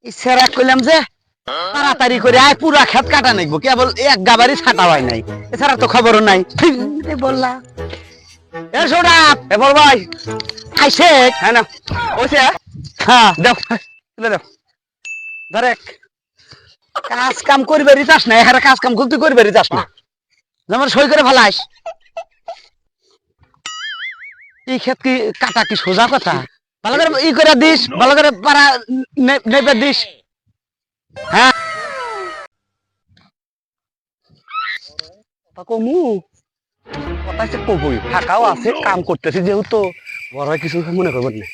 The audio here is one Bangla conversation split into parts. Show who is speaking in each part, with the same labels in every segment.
Speaker 1: ইচ্ছা কইলাম যে তাড়াতাড়ি করে আয়, পুরা খেত কাটা নাইবো, কেবল এক গাবারি ছাটা হয় নাই, এছাড়া তো খবরও নাই। বললা এ সোডা এ বল ভাই আইছে। হ্যাঁ না ওইছে। হ্যাঁ দাও তুলে দাও ধরে। কাজ কাম করবে চাস না, এখানে কাজ কাম তুই করবে চাস না, যেমন সই করে ফেলাস। এই ক্ষেত কি কাটা কি সোজা কথা? ভালো করে ই করে দিস, ভালো করে পারা নেবে দিস। হ্যাঁ কমু কথা কবই, ফাঁকাও আছে, কাম করতেছি যেহেতু, বড় ভাই কিছু মনে করবেন না।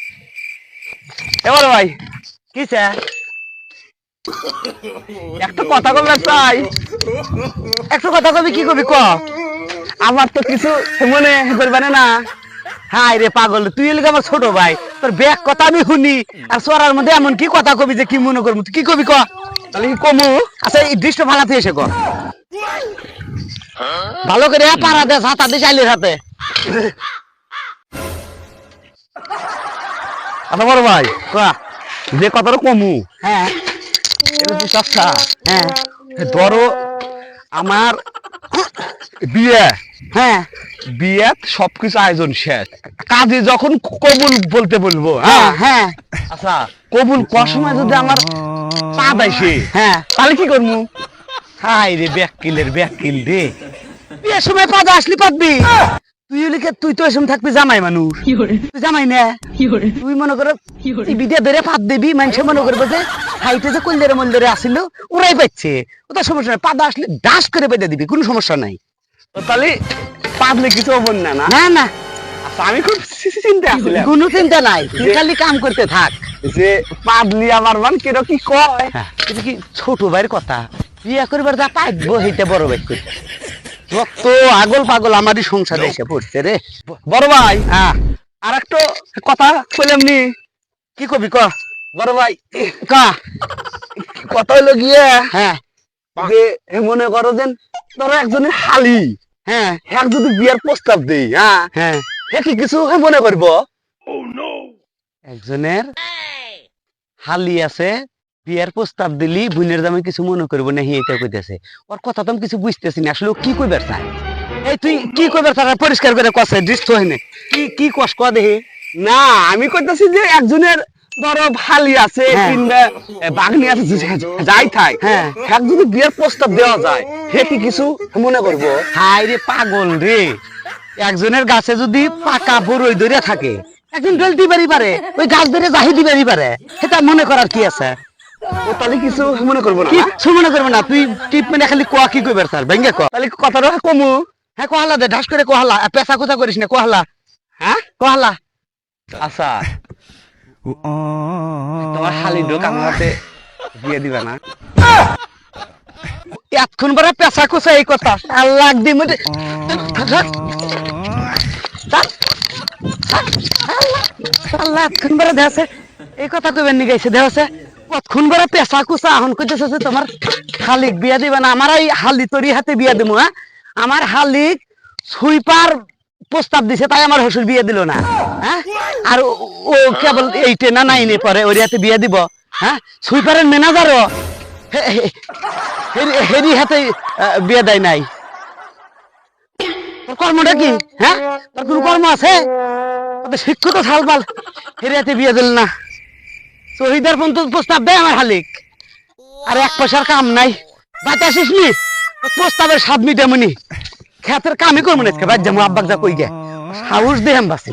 Speaker 1: এবার ভাই কি চাই একটা কথা কবে চাই, একটা কথা কবি, কি কবি ক? আমার তো কিছু মনে করবে না। হাই রে পাগল, তুই এলি আমার ছোট ভাই, তোর ব্যাগ কথা আমি শুনি, আর চড়ার মধ্যে এমন কি কথা কবি যে কি মনে করবো, কি কবি ক? তাহলে কি কমু? আচ্ছা এই দৃশ্য ভাড়াতে এসে ক, ভালো করে পাড়া দে, ছাতা দিয়ে চাইলে হাতে। আচ্ছা বড় ভাই যে কথাটা কমু, হ্যাঁ আচ্ছা হ্যাঁ ধরো আমার বিয়ে, হ্যাঁ বিয়ে সবকিছু আয়োজন শেষ, কাজে যখন কবুল বলতে বলবো, হ্যাঁ হ্যাঁ আচ্ছা কবুল করার সময় যদি আমার পা দাইছে, হ্যাঁ তাহলে কি করবো? হাই রে ব্যাকিলের ব্যাকিল রে, বিয়ের সময় পা আসলি পাবি তুই, লিখে তুই তো এসম থাকবি জামাই মানুষ, তুই জামাই না, তুই মনে করো বিদে ধরে পাত দিবি, মানুষে মনে করবো যে হাইটে যে কল্যারে মল্যারে আসিল ওরাই পাচ্ছে, ওটা সমস্যা নাই, পাদা আসলে ডাস করে বেঁধে দিবি, কোনো সমস্যা নাই। তাহলে পাদলে কিছু হবো না? না না আচ্ছা আমি খুব চিন্তা আসলে, কোনো চিন্তা নাই, তুই খালি কাম করতে থাক। যে পাদলি আমার মান কেন কি কয়, এটা কি ছোট ভাইয়ের কথা, বিয়ে করবার যা পাইবো সেইটা বড় ভাই করতে, রক্ত আগল পাগল আমারই সংসারে এসে পড়ছে রে। বড় ভাই হ্যাঁ আর একটা কথা কইলাম নি, কি কবি ক? বড় ভাই কা কথা হইলো গিয়ে, হ্যাঁ যে মনে করো যে ধরো একজনের হালি, হ্যাঁ হ্যাঁ যদি বিয়ার প্রস্তাব দেই, হ্যাঁ হ্যাঁ হ্যাঁ কি কিছু মনে করবো? একজনের হালি আছে, বিয়ার প্রস্তাব দিলি বোনের দামে কিছু মনে করবো না, এটা কইতেছে, ওর কথা তো আমি কিছু বুঝতেছি না আসলে কি কইবার চাই। এই তুই কি কইবার চাই পরিষ্কার করে কষে দৃষ্ট হয়নি, কি কি কষ্ট ক দেখি। না আমি কইতেছি যে একজনের ধরো হালি আছে কিংবা বাগনি আছে, যাই থাক, হ্যাঁ হ্যাঁ যদি বিয়ের প্রস্তাব দেওয়া যায় হে কি কিছু মনে করবো? হাই রে পাগল রে, একজনের গাছে যদি পাকা বড়ই ধরে থাকে, একদিন ডল দিবারই পারে, ওই গাছ ধরে জাহি দিবারই পারে, সেটা মনে করার কি আছে? ও তাহলে কিছু মনে করবো না, কিছু মনে করবো না, তুই টিপ মানে খালি কোয়া কি কইবার স্যার ভেঙ্গে ক, তাহলে কথাটা কমু। হ্যাঁ কোহালা দে, ঢাস করে কোহালা, পেশা কোথা করিস না, কোহালা হ্যাঁ কোহালা। আচ্ছা তোমার হালি ঢোক আমার হাতে দিয়ে দিবা না? এতক্ষণ পরে পেশা কোথা এই কথা লাগ দি মধ্যে এতক্ষণ পরে দেখাছে এই কথা কইবেন নি গাইছে, দেখাছে কতক্ষণ পরে পেশা কুচা এখন কইতেছে যে তোমার হালিক বিয়া দিবা না, আমার এই হালি তরি হাতে বিয়া দিব। হ্যাঁ আমার হালিক সুইপার প্রস্তাব দিছে তাই আমার হসুর বিয়ে দিল না, হ্যাঁ আর ও কেবল এইটে না নাইনে পরে ওর হাতে বিয়ে দিব। হ্যাঁ সুইপারের ম্যানেজারও হেরি হাতে বিয়ে দেয় নাই, তোর কর্মটা কি? হ্যাঁ তোর কোন কর্ম আছে? শিক্ষিত সালপাল হেরি হাতে বিয়ে দিল না, শহীদের পর্যন্ত প্রস্তাব দেয় আমার হালিক, আর এক পয়সার কাম নাই, বাতে আসিস নি প্রস্তাবের স্বাদ মিটামনি, খেতের কামই করবো না, বাদ যাবো আব্বাক যা কই গে সাহস দেহ বাঁচি।